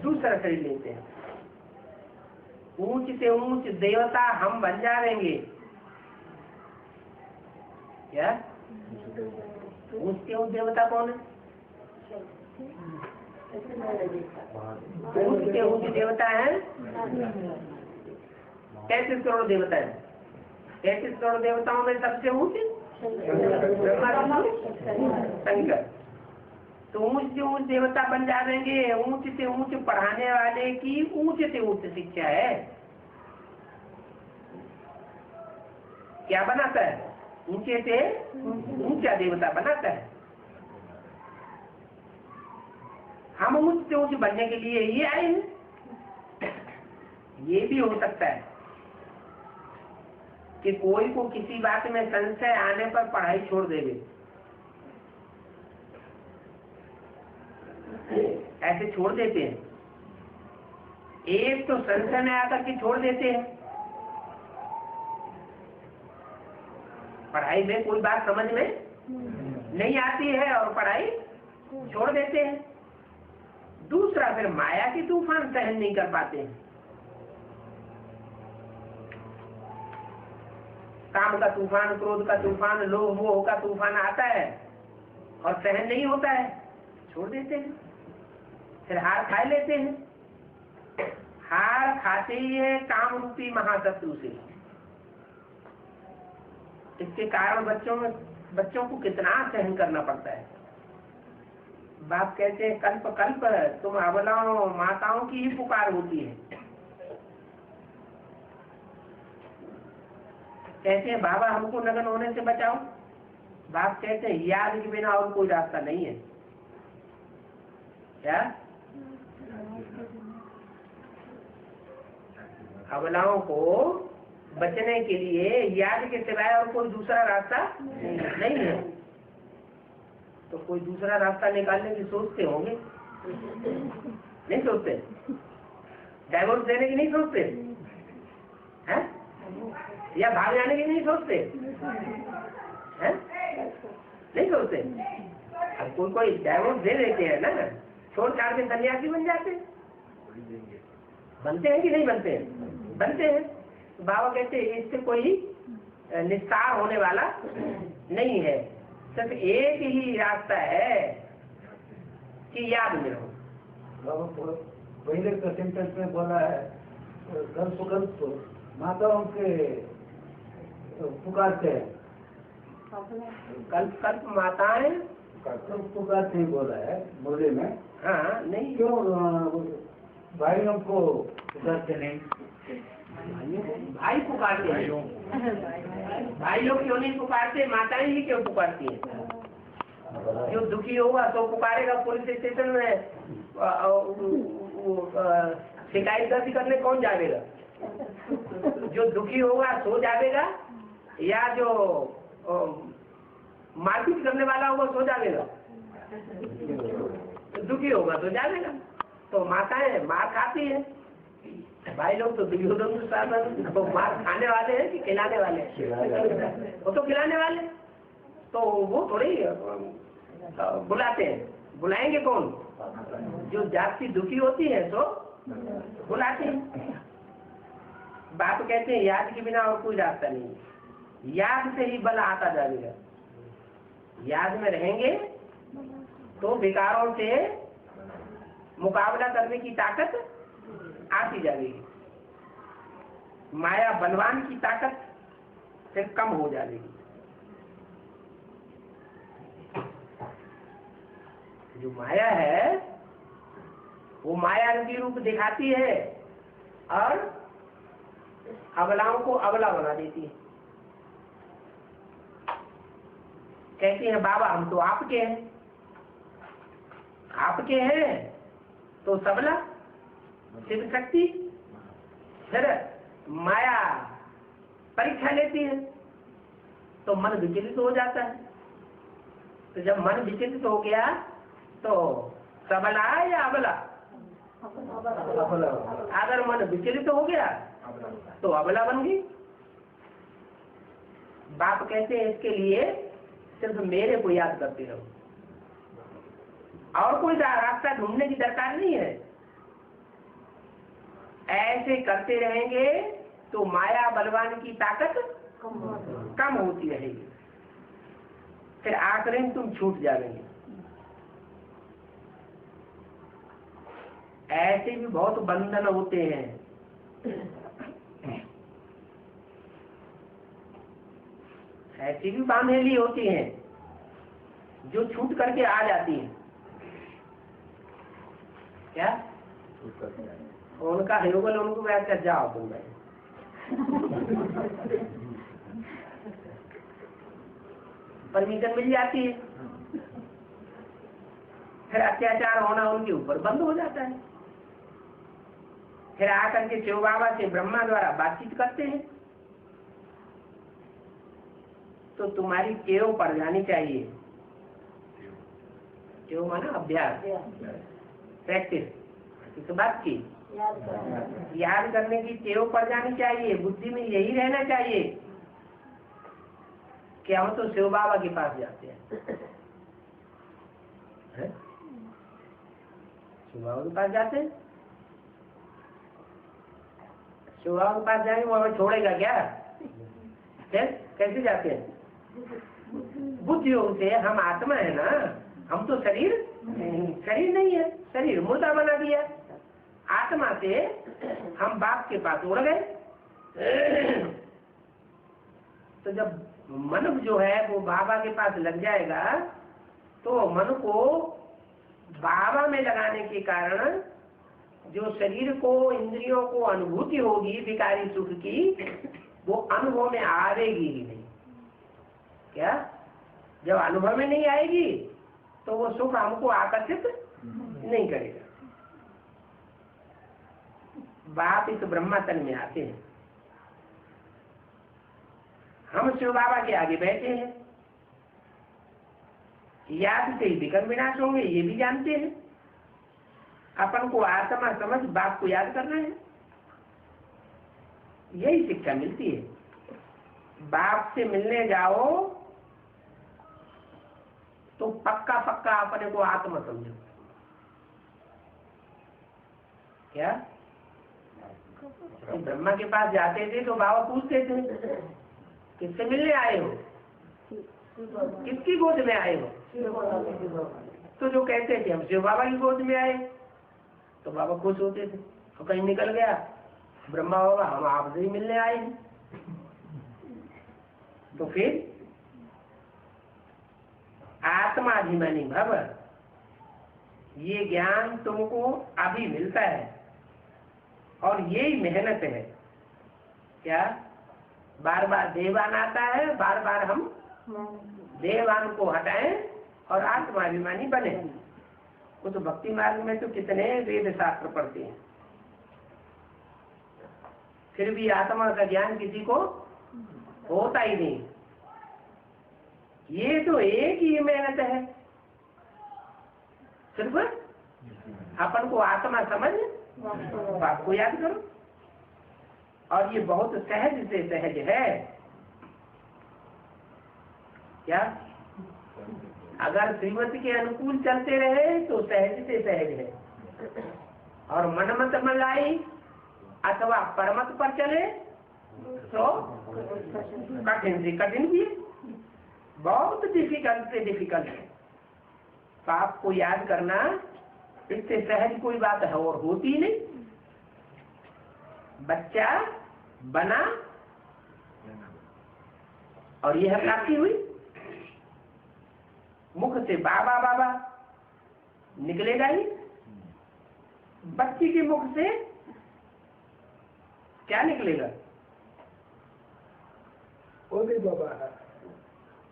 Speaker 1: दूसरा शरीर लेते हैं। ऊंच से ऊंच देवता हम बन जाएंगे। क्या ऊंच से ऊंच देवता कौन है? ऊंच से ऊंच देवता है 33 करोड़ देवता है। 33 करोड़ देवताओं में सबसे ऊंच ब्रह्मा शंकर। तो ऊंच से ऊंच देवता बन जाएंगे। ऊंच से ऊंच पढ़ाने वाले की ऊंच से ऊंच शिक्षा है। क्या बनाता है? ऊंचे से ऊंचा देवता बनाता है। हम ऊंच से ऊंच बनने के लिए ये आए हैं। ये भी हो सकता है कि कोई को किसी बात में संशय आने पर पढ़ाई छोड़ देवे, ऐसे छोड़ देते हैं। एक तो संशय में आकर के छोड़ देते हैं, पढ़ाई में कोई बात समझ में नहीं आती है और पढ़ाई छोड़ देते हैं। दूसरा फिर माया के तूफान सहन नहीं कर पाते हैं। काम का तूफान, क्रोध का तूफान, लोभ मोह का तूफान आता है और सहन नहीं होता है, छोड़ देते हैं, फिर हार खा लेते हैं। हार खाते ही है काम रूपी महाशत्रु से। इसके कारण बच्चों को कितना सहन करना पड़ता है। बाप कहते हैं कल्प कल्प तुम अबलाओं माताओं की ही पुकार होती है। कहते हैं बाबा हमको नग्न होने से बचाओ। बाप कहते हैं याद के बिना और कोई रास्ता नहीं है। क्या अबलाओं को बचने के लिए याद के सिवाय और कोई दूसरा रास्ता नहीं है। तो कोई दूसरा रास्ता निकालने की सोचते होंगे? नहीं सोचते? डाइवोर्स देने की नहीं सोचते हैं? या भाग जाने की नहीं सोचते हैं? नहीं सोचते। अब कोई डाइवोर्स दे देते हैं ना, छोड़ छाड़ के सन्यासी बन जाते हैं। बनते हैं कि नहीं बनते हैं? बनते हैं। तो बाबा कहते हैं इससे कोई निस्तार होने वाला नहीं है। सिर्फ एक ही रास्ता है कि याद में रहो।
Speaker 2: पहले का सेंटेंस में बोला है कल्प कल्प माताओं के पुकारते हैं।
Speaker 1: कल्प कल्प माताएं
Speaker 2: पुकारते ही बोला है बोले में।
Speaker 1: हाँ नहीं,
Speaker 2: क्यों भाइयों को पुकारते नहीं?
Speaker 1: भाई पुकारते हैं। भाई लोग क्यों नहीं पुकारते? माताएं ही क्यों पुकारती हैं? जो दुखी होगा तो पुकारेगा। पुलिस स्टेशन में शिकायत दर्ज करने कौन जाएगा? जो दुखी होगा सो जाएगा, या जो मारपीट करने वाला होगा सो जाएगा? दुखी होगा तो जाएगा। तो माताएं मार खाती है। भाई लोग तो दुर्योधन तो मार खाने वाले हैं कि खिलाने वाले हैं? वो तो खिलाने वाले। तो वो थोड़ी बुलाते हैं। बुलाएंगे कौन? जो जाति दुखी होती है तो बुलाते हैं। बाप कहते हैं याद के बिना और कोई रास्ता नहीं। याद से ही बल आता जाएगा। याद में रहेंगे तो विकारों से मुकाबला करने की ताकत आती जाएगी। माया बलवान की ताकत से कम हो जाएगी। जो माया है वो माया रूपी रूप दिखाती है और अबलाओं को अबला बना देती है। कहती है बाबा हम तो आपके हैं। आपके हैं तो सबला शिव शक्ति। फिर माया परीक्षा लेती है तो मन विचलित हो जाता है। तो जब मन विचलित हो गया तो सबला या अबला? अगर मन विचलित हो गया तो अबला बन गई। बाप कहते हैं इसके लिए सिर्फ मेरे को याद करते रहो, और कोई रास्ता ढूंढने की दरकार नहीं है। ऐसे करते रहेंगे तो माया बलवान की ताकत कम होती रहेगी। फिर आखिर में तुम छूट जाएंगे। ऐसे भी बहुत बंधन होते हैं। ऐसी भी बांधेली होती हैं जो छूट करके आ जाती हैं। क्या उनका युगल उनको बैठ कर जाओ तुम भाई। परमिशन मिल जाती है। फिर अत्याचार होना उनके ऊपर बंद हो जाता है। फिर आकर के शिव बाबा से ब्रह्मा द्वारा बातचीत करते हैं। तो तुम्हारी टेव पड़ जानी चाहिए। टेव माना अभ्यास, प्रैक्टिस। इस बात की याद करने की टेव पड़ जानी चाहिए। बुद्धि में यही रहना चाहिए कि हम तो शिव बाबा के पास जाते हैं। शिव बाबा के पास जाते हैं। शिव बाबा के पास जाएंगे वो हमें छोड़ेगा क्या? कैसे जाते हैं? बुद्धि योग से। हम आत्मा है ना, हम तो शरीर नहीं है, शरीर मुर्दा बना दिया। आत्मा से हम बाप के पास उड़ गए। तो जब मन जो है वो बाबा के पास लग जाएगा तो मन को बाबा में लगाने के कारण जो शरीर को, इंद्रियों को अनुभूति होगी विकारी सुख की, वो अनुभव में आएगी ही नहीं। क्या? जब अनुभव में नहीं आएगी तो वो सुख हमको आकर्षित नहीं करेगा। बाप इस ब्रह्मा तन में आते हैं, हम शिव बाबा के आगे बैठे हैं। याद से ही विकर्म विनाश होंगे ये भी जानते हैं। अपन को आत्मा समझ बाप को याद करना है, यही शिक्षा मिलती है। बाप से मिलने जाओ तो पक्का पक्का अपने को आत्मा समझो। क्या? ब्रह्मा के पास जाते थे तो बाबा पूछते थे किससे मिलने आए हो, किसकी गोद में आए हो? तो जो कहते थे हम शिव बाबा की गोद में आए तो बाबा खुश होते थे। तो कहीं निकल गया ब्रह्मा बाबा हम आपसे ही मिलने आए हैं। तो फिर आत्माभिमानी भव, ये ज्ञान तुमको अभी मिलता है और यही मेहनत है। क्या? बार बार देवान आता है, बार बार हम देवान को हटाएं और आत्माभिमानी बने। वो तो भक्ति मार्ग में तो कितने वेद शास्त्र पढ़ते हैं, फिर भी आत्मा का ज्ञान किसी को होता ही नहीं। ये तो एक ही मेहनत है, सिर्फ अपन को आत्मा समझ बाप को याद करो। और ये बहुत सहज से सहज है। क्या? अगर श्रीमती के अनुकूल चलते रहे तो सहज से सहज है, और मनमत मलाई अथवा परमत पर चले तो कठिन से कठिन भी, बहुत डिफिकल्ट से डिफिकल्ट है। पाप को याद करना इससे सहज कोई बात है और होती नहीं। बच्चा बना और यह प्राप्ति हुई, मुख से बाबा बाबा निकलेगा ही। बच्ची के मुख से क्या निकलेगा?
Speaker 2: ओले बाबा है।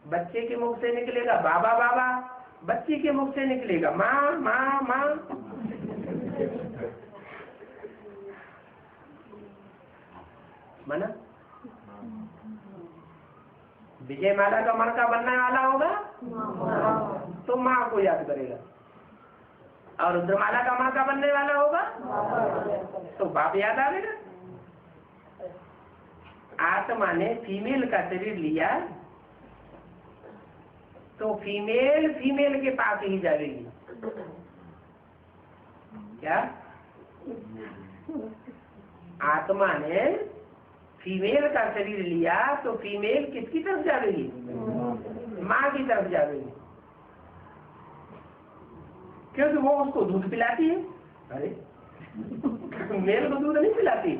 Speaker 1: बच्चे के मुख से निकलेगा बाबा बाबा, बच्ची के मुख से निकलेगा माँ माँ माँ। मना विजय माला का मणका बनने वाला होगा तो माँ को याद करेगा, और रुद्रमाला का मणका बनने वाला होगा तो बाप याद आएगा। आत्मा ने फीमेल का शरीर लिया तो फीमेल के पास ही जाएगी। क्या? आत्मा ने फीमेल का शरीर लिया तो फीमेल किसकी तरफ जाएगी? माँ की तरफ जाएगी, क्योंकि वो उसको दूध पिलाती है। अरे मेल को दूध नहीं पिलाती है?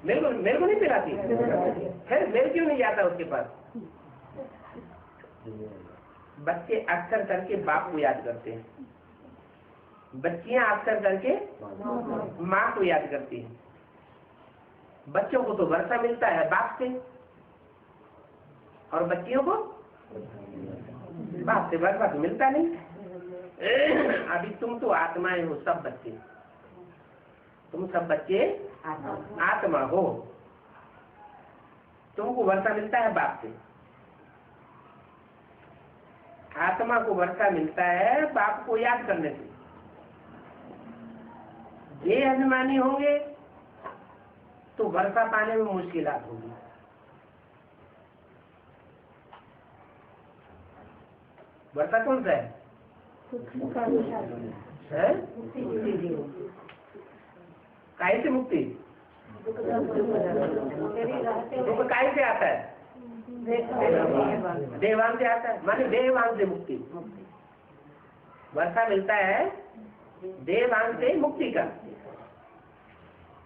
Speaker 1: मेरे को नहीं पिलाती है। मेरे क्यों नहीं जाता उसके पास? बच्चे अक्सर करके बाप को याद करते हैं, बच्चियां अक्सर करके माँ को याद करती हैं। बच्चों को तो वर्षा मिलता है बाप से, और बच्चियों को बाप से वर्षा तो मिलता नहीं। अभी तुम तो आत्माएं हो, सब बच्चे, तुम सब बच्चे आत्मा हो। तुमको वर्षा मिलता है बाप से, आत्मा को वर्षा मिलता है बाप को याद करने से। ये अभिमानी होंगे तो वर्षा पाने में मुश्किलात होगी। वर्षा कौन सा है? है? काहे से मुक्ति? दुख काहे से आता है? देवान से आता है, माने देवान से मुक्ति। वर्षा मिलता है देवान से मुक्ति का,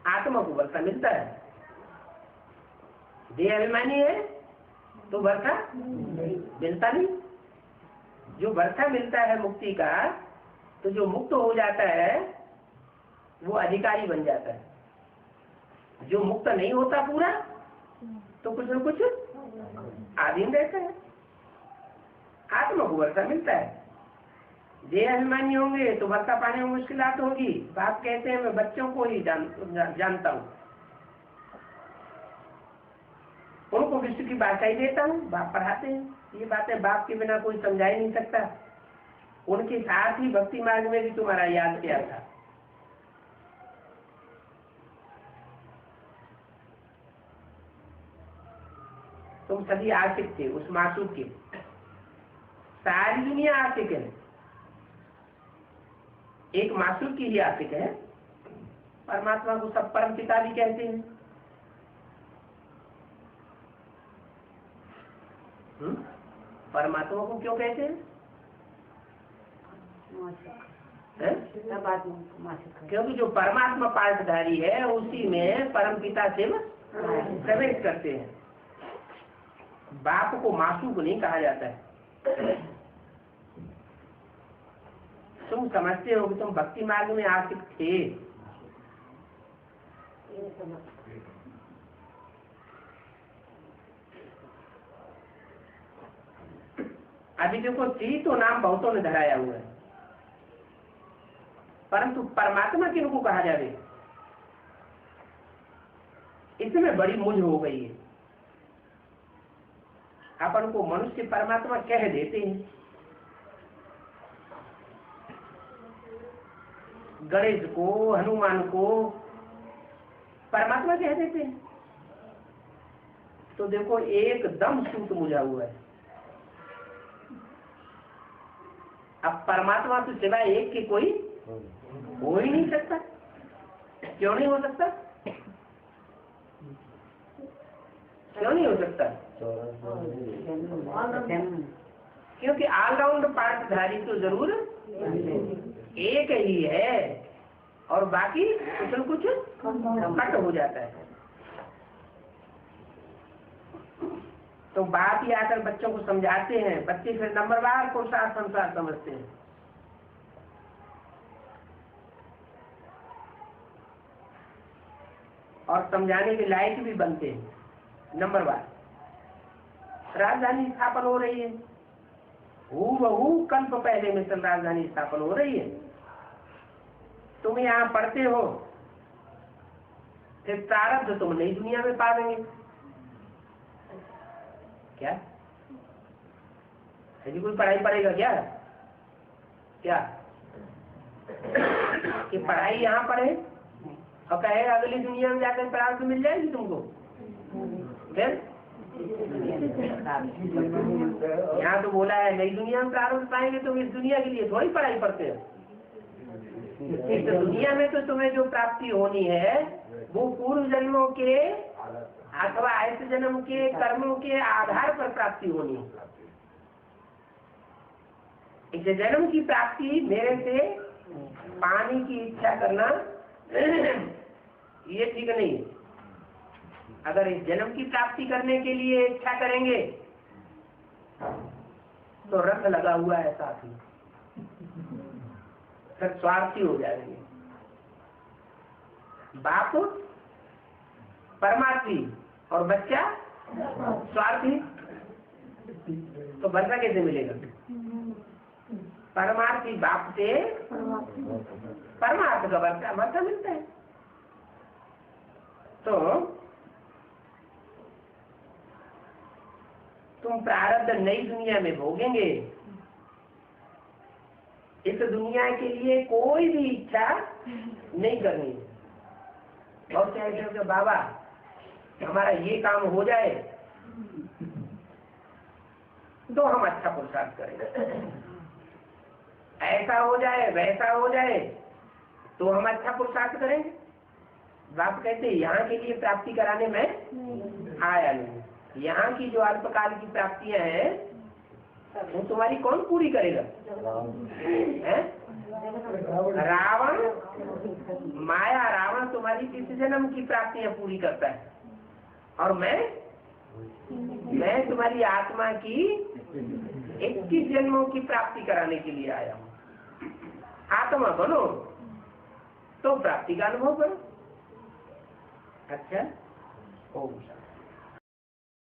Speaker 1: आत्मा को वर्षा मिलता है। देह अभिमानी है तो वर्षा मिलता नहीं। जो वर्षा मिलता है मुक्ति का, तो जो मुक्त हो जाता है वो अधिकारी बन जाता है। जो मुक्त नहीं होता पूरा, तो कुछ न कुछ आधीन रहता है। आत्मा को वर्षा मिलता है। देह अभिमानी होंगे तो वर्षा पाने में मुश्किलात होगी। बाप कहते हैं मैं बच्चों को ही जानता हूँ, उनको विश्व की भाषा ही देता हूँ, बाप पढ़ाते हैं। ये बातें बाप के बिना कोई समझा ही नहीं सकता। उनके साथ ही भक्ति मार्ग में भी तुम्हारा याद किया था। तुम सभी आशिक थे उस मासूम के, सारी दुनिया आशिक है, एक मासूम की ही आशिक है। परमात्मा को सब परम पिता भी कहते हैं। परमात्मा को क्यों कहते हैं? क्योंकि जो परमात्मा पाठधारी है उसी में परम पिता शिव प्रवेश करते हैं। बाप को मासूम को नहीं कहा जाता है। तुम समझते हो कि तुम भक्ति मार्ग में आशिक थे, अभी देखो ची तो नाम बहुतों ने धराया हुआ है, परंतु परमात्मा किनको कहा जाए, इसमें बड़ी मुझ हो गई है। अपन को मनुष्य परमात्मा कह देते हैं। गणेश को, हनुमान को परमात्मा कह देते हैं। तो देखो एकदम सूत मुझा हुआ है। अब परमात्मा तो सिवाय एक के कोई हो ही नहीं सकता। क्यों नहीं हो सकता? क्यों नहीं हो सकता? क्योंकि ऑलराउंड पाठधारी तो जरूर एक ही है और बाकी कुछ न कुछ कट हो जाता है। तो बात ही आकर बच्चों को समझाते हैं, बच्चे फिर नंबरवार को साथ संसार समझते हैं। और समझाने के लायक भी बनते हैं नंबरवार। राजधानी स्थापन हो रही है, हूबहू कल्प पहले मिसल राजधानी स्थापन हो रही है। तुम यहाँ पढ़ते हो, फिर प्रारब्ध तुम नई दुनिया में पावेंगे। क्या यदि कोई पढ़ाई पढ़ेगा क्या कि पढ़ाई यहाँ पढ़े और कहे अगली दुनिया में जाकर प्रारब्ध मिल जाएगी तुमको? फिर यहाँ तो बोला है नई दुनिया में प्रारब्ध पाएंगे। तुम इस दुनिया के लिए थोड़ी पढ़ाई पढ़ते हो। इस दुनिया में तो तुम्हें जो प्राप्ति होनी है वो पूर्व जन्मों के अथवा ऐसे जन्म के कर्मों के आधार पर प्राप्ति होनी है। इस जन्म की प्राप्ति मेरे से पाने की इच्छा करना ये ठीक नहीं है। अगर इस जन्म की प्राप्ति करने के लिए इच्छा करेंगे तो रथ लगा हुआ है साथ ही, फिर स्वार्थी हो जाएंगे। बाप परमार्थी और बच्चा स्वार्थी, तो वर्षा कैसे मिलेगा? परमार्थी बाप से परमार्थ का वर्षा मिलता है। तो तुम प्रारब्ध नई दुनिया में भोगेंगे। इस दुनिया के लिए कोई भी इच्छा नहीं करनी। बहुत कहते बाबा हमारा ये काम हो जाए तो हम अच्छा पुरुषार्थ करेंगे। ऐसा हो जाए वैसा हो जाए तो हम अच्छा पुरुषार्थ करेंगे। बाप कहते हैं यहाँ के लिए प्राप्ति कराने में आया नहीं। यहाँ की जो अल्पकाल की प्राप्तियां हैं वो तुम्हारी कौन पूरी करेगा? हैं? रावण, माया रावण तुम्हारी किस जन्म की प्राप्तियां पूरी करता है, और मैं तुम्हारी आत्मा की 21 जन्मों की प्राप्ति कराने के लिए आया हूँ। आत्मा बनो तो प्राप्ति का अनुभव करो। अच्छा, ओम शांति।